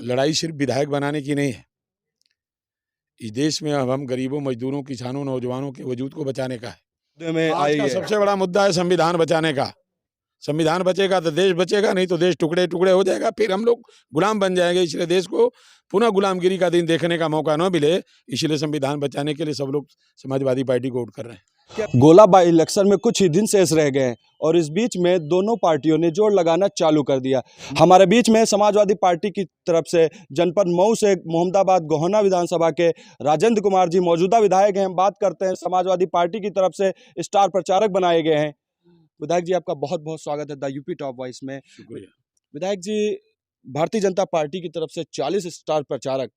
लड़ाई सिर्फ विधायक बनाने की नहीं है। इस देश में अब हम गरीबों, मजदूरों, किसानों, नौजवानों के वजूद को बचाने का है। आज का सबसे बड़ा मुद्दा है संविधान बचाने का। संविधान बचेगा तो देश बचेगा, नहीं तो देश टुकड़े टुकड़े हो जाएगा, फिर हम लोग गुलाम बन जाएंगे। इसलिए देश को पुनः गुलामगिरी का दिन देखने का मौका न मिले, इसलिए संविधान बचाने के लिए सब लोग समाजवादी पार्टी को वोट कर रहे हैं। गोला बाई इलेक्शन में कुछ ही दिन शेष रह गए हैं और इस बीच में दोनों पार्टियों ने जोर लगाना चालू कर दिया। हमारे बीच में समाजवादी पार्टी की तरफ से जनपद मऊ से मोहम्मदाबाद गोहना विधानसभा के राजेंद्र कुमार जी मौजूदा विधायक हैं। हम बात करते हैं समाजवादी पार्टी की तरफ से स्टार प्रचारक बनाए गए हैं। विधायक जी, आपका बहुत बहुत स्वागत है द यूपी टॉप वॉइस में। शुक्रिया। विधायक जी, भारतीय जनता पार्टी की तरफ से 40 स्टार प्रचारक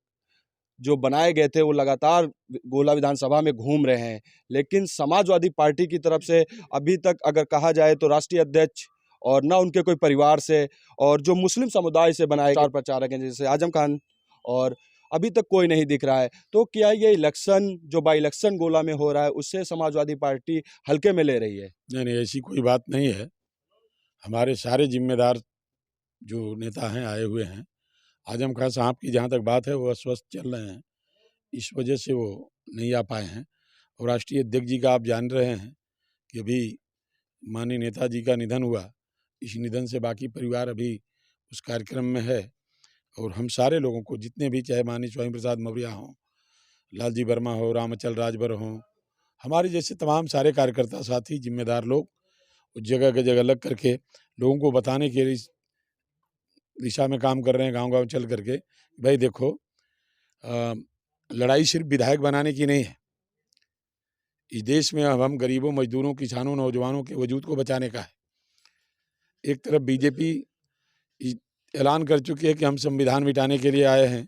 जो बनाए गए थे वो लगातार गोला विधानसभा में घूम रहे हैं, लेकिन समाजवादी पार्टी की तरफ से अभी तक अगर कहा जाए तो राष्ट्रीय अध्यक्ष और न उनके कोई परिवार से और जो मुस्लिम समुदाय से बनाए स्टार प्रचारक हैं जैसे आजम खान, और अभी तक कोई नहीं दिख रहा है। तो क्या ये इलेक्शन जो बाई इलेक्शन गोला में हो रहा है उससे समाजवादी पार्टी हल्के में ले रही है? नहीं, ऐसी कोई बात नहीं है। हमारे सारे जिम्मेदार जो नेता हैं आए हुए हैं। आजम खान साहब की जहाँ तक बात है वो अस्वस्थ चल रहे हैं, इस वजह से वो नहीं आ पाए हैं। और राष्ट्रीय अध्यक्ष जी का आप जान रहे हैं कि अभी माननीय नेताजी का निधन हुआ। इस निधन से बाकी परिवार अभी उस कार्यक्रम में है। और हम सारे लोगों को, जितने भी, चाहे माननीय स्वामी प्रसाद मौर्य हों, लालजी वर्मा हो, रामचल राजभर हों, हमारे जैसे तमाम सारे कार्यकर्ता साथी जिम्मेदार लोग उस जगह के जगह लग करके लोगों को बताने के दिशा में काम कर रहे हैं, गांव-गांव चल करके। भाई देखो, लड़ाई सिर्फ विधायक बनाने की नहीं है। इस देश में अब हम गरीबों, मजदूरों, किसानों, नौजवानों के वजूद को बचाने का है। एक तरफ बीजेपी ऐलान कर चुकी है कि हम संविधान मिटाने के लिए आए हैं,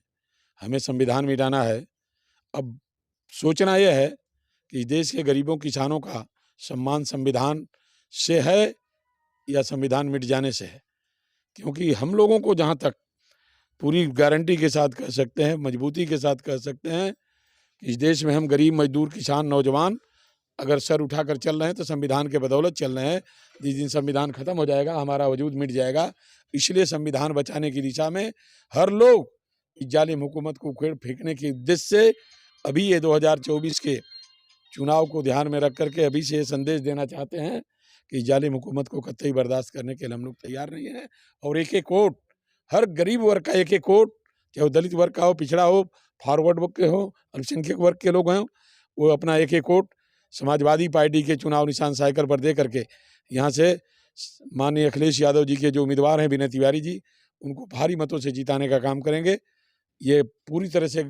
हमें संविधान मिटाना है। अब सोचना यह है कि इस देश के गरीबों, किसानों का सम्मान संविधान से है या संविधान मिट जाने से है। क्योंकि हम लोगों को जहाँ तक पूरी गारंटी के साथ कह सकते हैं, मजबूती के साथ कह सकते हैं कि इस देश में हम गरीब, मजदूर, किसान, नौजवान अगर सर उठाकर चल रहे हैं तो संविधान के बदौलत चल रहे हैं। जिस दिन संविधान खत्म हो जाएगा हमारा वजूद मिट जाएगा। इसलिए संविधान बचाने की दिशा में हर लोग इस जालिम हुकूमत को उखेड़ फेंकने के उद्देश्य से अभी ये 2024 के चुनाव को ध्यान में रख करके अभी से ये संदेश देना चाहते हैं कि जालिम हुकूमत को कतई बर्दाश्त करने के लिए हम लोग तैयार नहीं हैं। और एक एक वोट, हर गरीब वर्ग का एक एक वोट, चाहे वो दलित वर्ग का हो, पिछड़ा हो, फॉरवर्ड वर्ग के हो, अल्पसंख्यक वर्ग के लोग हैं, वो अपना एक एक वोट समाजवादी पार्टी के चुनाव निशान साइकिल पर दे करके यहाँ से माननीय अखिलेश यादव जी के जो उम्मीदवार हैं विनय तिवारी जी, उनको भारी मतों से जिताने का काम करेंगे। ये पूरी तरह से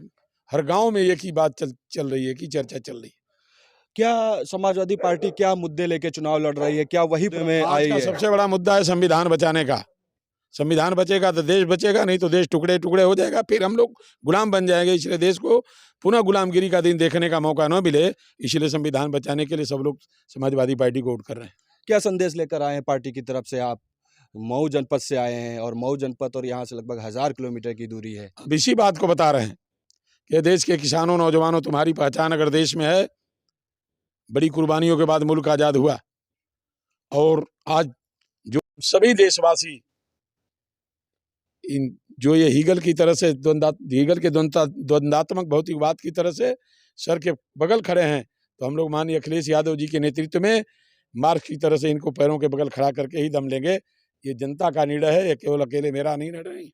हर गाँव में एक ही बात चल रही है कि चर्चा चल रही है। क्या समाजवादी पार्टी क्या मुद्दे लेके चुनाव लड़ रही है? क्या वही में आई है? सबसे बड़ा मुद्दा है संविधान बचाने का। संविधान बचेगा तो देश बचेगा, नहीं तो देश टुकड़े टुकड़े हो जाएगा, फिर हम लोग गुलाम बन जाएंगे। इसलिए देश को पुनः गुलामगिरी का दिन देखने का मौका न मिले, इसलिए संविधान बचाने के लिए सब लोग समाजवादी पार्टी को वोट कर रहे हैं। क्या संदेश लेकर आए हैं पार्टी की तरफ से? आप मऊ जनपद से आए हैं और मऊ जनपद और यहाँ से लगभग 1000 किलोमीटर की दूरी है। अब इसी बात को बता रहे हैं कि देश के किसानों, नौजवानों, तुम्हारी पहचान अगर देश में है, बड़ी कुर्बानियों के बाद मुल्क आज़ाद हुआ और आज जो सभी देशवासी इन जो ये हीगल की तरह से हीगल के द्वंद्वात्मक भौतिकवाद की तरह से सर के बगल खड़े हैं, तो हम लोग माननीय अखिलेश यादव जी के नेतृत्व में मार्क्स की तरह से इनको पैरों के बगल खड़ा करके ही दम लेंगे। ये जनता का निर्णय है, ये केवल अकेले मेरा नहीं निर्णय है।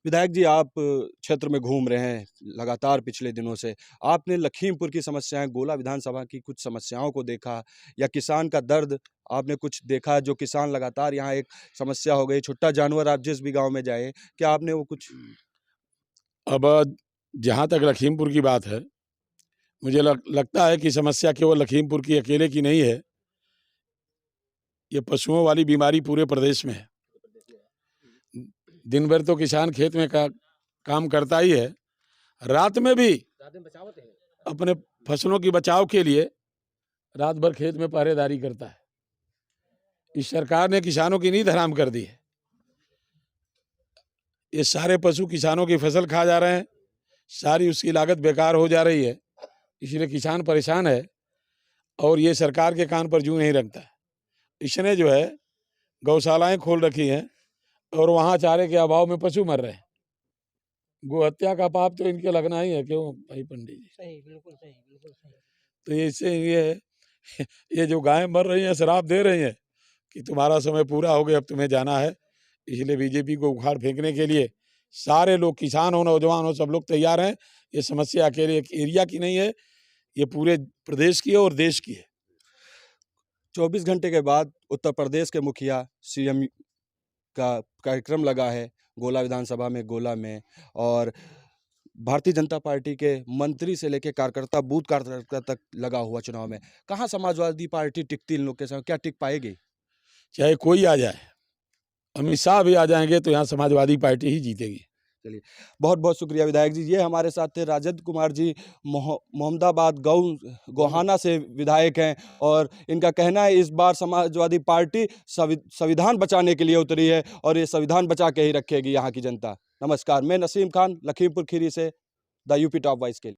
विधायक जी, आप क्षेत्र में घूम रहे हैं लगातार पिछले दिनों से। आपने लखीमपुर की समस्याएं, गोला विधानसभा की कुछ समस्याओं को देखा या किसान का दर्द आपने कुछ देखा? जो किसान लगातार यहाँ एक समस्या हो गई, छुट्टा जानवर आप जिस भी गांव में जाए, क्या आपने वो कुछ? अब जहाँ तक लखीमपुर की बात है, मुझे लगता है कि समस्या केवल लखीमपुर की अकेले की नहीं है। ये पशुओं वाली बीमारी पूरे प्रदेश में है। दिन भर तो किसान खेत में काम करता ही है, रात में भी अपने फसलों की बचाव के लिए रात भर खेत में पहरेदारी करता है। इस सरकार ने किसानों की नींद हराम कर दी है। ये सारे पशु किसानों की फसल खा जा रहे हैं, सारी उसकी लागत बेकार हो जा रही है, इसलिए किसान परेशान है और ये सरकार के कान पर जूं नहीं रखता है। इसने जो है गौशालाएं खोल रखी हैं और वहाँ चारे के अभाव में पशु मर रहे हैं। गोहत्या का पाप तो इनके लगना ही है, क्यों भाई पंडित जी? सही, बिल्कुल सही, बिल्कुल सही। तो इससे ये है ये जो गायें मर रही हैं, श्राप दे रही हैं कि तुम्हारा समय पूरा हो गया, अब तुम्हें जाना है। इसलिए बीजेपी को उखाड़ फेंकने के लिए सारे लोग, किसान हो, नौजवान हो, सब लोग तैयार हैं। ये समस्या अकेले एक एरिया की नहीं है, ये पूरे प्रदेश की है और देश की है। 24 घंटे के बाद उत्तर प्रदेश के मुखिया सीएम का कार्यक्रम लगा है गोला विधानसभा में, गोला में, और भारतीय जनता पार्टी के मंत्री से लेकर कार्यकर्ता, बूथ कार्यकर्ता तक लगा हुआ चुनाव में। कहाँ समाजवादी पार्टी टिकती इन लोग के साथ, क्या टिक पाएगी? चाहे कोई आ जाए, अमित शाह भी आ जाएंगे तो यहाँ समाजवादी पार्टी ही जीतेगी। चलिए, बहुत बहुत शुक्रिया विधायक जी। ये हमारे साथ थे राजेंद्र कुमार जी, मोहम्मदाबाद गोहाना से विधायक हैं, और इनका कहना है इस बार समाजवादी पार्टी संविधान बचाने के लिए उतरी है और ये संविधान बचा के ही रखेगी यहाँ की जनता। नमस्कार, मैं नसीम खान, लखीमपुर खीरी से, द यूपी टॉप वॉइस के लिए।